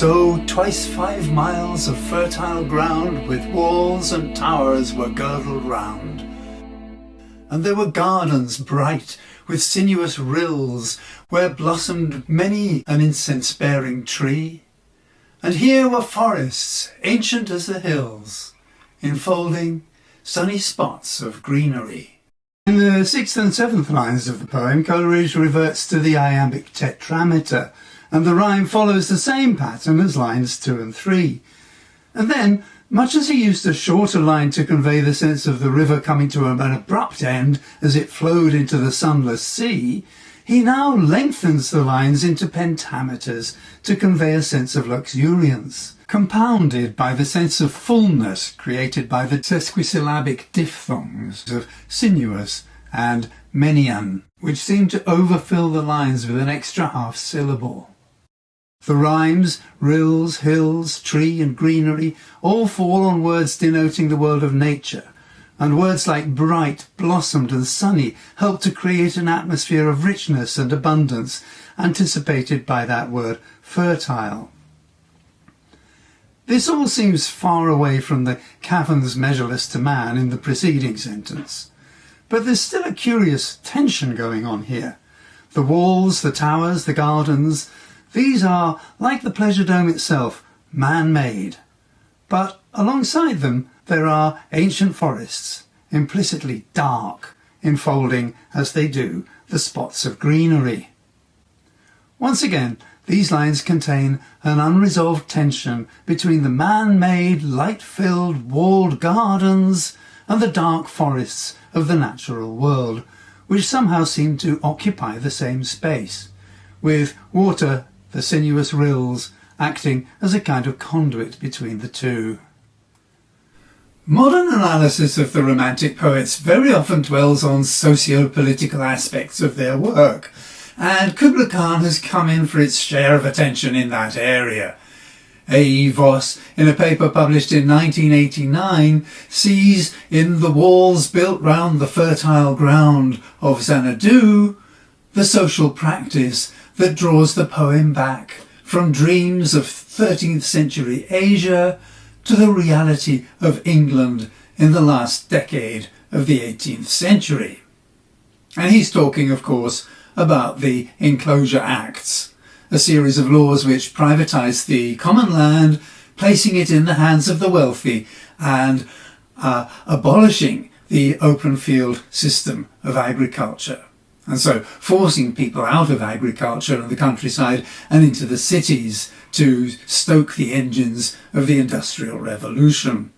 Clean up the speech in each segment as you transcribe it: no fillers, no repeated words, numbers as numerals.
So twice 5 miles of fertile ground with walls and towers were girdled round. And there were gardens bright with sinuous rills, where blossomed many an incense-bearing tree. And here were forests, ancient as the hills, enfolding sunny spots of greenery. In the 6th and 7th lines of the poem, Coleridge reverts to the iambic tetrameter, and the rhyme follows the same pattern as lines 2 and 3. And then, much as he used a shorter line to convey the sense of the river coming to an abrupt end as it flowed into the sunless sea, he now lengthens the lines into pentameters to convey a sense of luxuriance, compounded by the sense of fullness created by the sesquisyllabic diphthongs of sinuous and menian, which seem to overfill the lines with an extra half syllable. The rhymes, rills, hills, tree and greenery, all fall on words denoting the world of nature, and words like bright, blossomed and sunny help to create an atmosphere of richness and abundance, anticipated by that word fertile. This all seems far away from the caverns measureless to man in the preceding sentence, but there's still a curious tension going on here. The walls, the towers, the gardens, these are, like the pleasure dome itself, man-made. But alongside them there are ancient forests, implicitly dark, enfolding, as they do, the spots of greenery. Once again, these lines contain an unresolved tension between the man-made, light-filled, walled gardens and the dark forests of the natural world, which somehow seem to occupy the same space, with water, the sinuous rills, acting as a kind of conduit between the two. Modern analysis of the Romantic poets very often dwells on socio-political aspects of their work, and Kubla Khan has come in for its share of attention in that area. A. Voss, in a paper published in 1989, sees in the walls built round the fertile ground of Xanadu the social practice that draws the poem back from dreams of 13th century Asia to the reality of England in the last decade of the 18th century. And he's talking, of course, about the Enclosure Acts, a series of laws which privatised the common land, placing it in the hands of the wealthy and abolishing the open field system of agriculture. And so forcing people out of agriculture and the countryside and into the cities to stoke the engines of the Industrial Revolution.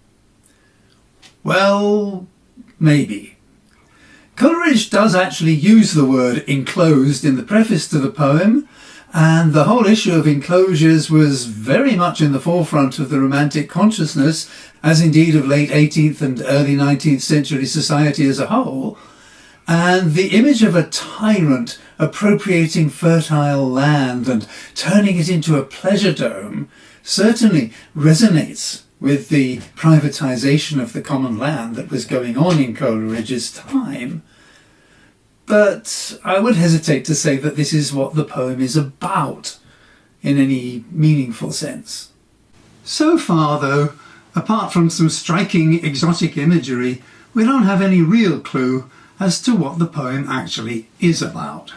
Well, maybe. Coleridge does actually use the word enclosed in the preface to the poem, and the whole issue of enclosures was very much in the forefront of the Romantic consciousness, as indeed of late 18th and early 19th century society as a whole. And the image of a tyrant appropriating fertile land and turning it into a pleasure dome certainly resonates with the privatisation of the common land that was going on in Coleridge's time. But I would hesitate to say that this is what the poem is about in any meaningful sense. So far, though, apart from some striking exotic imagery, we don't have any real clue as to what the poem actually is about.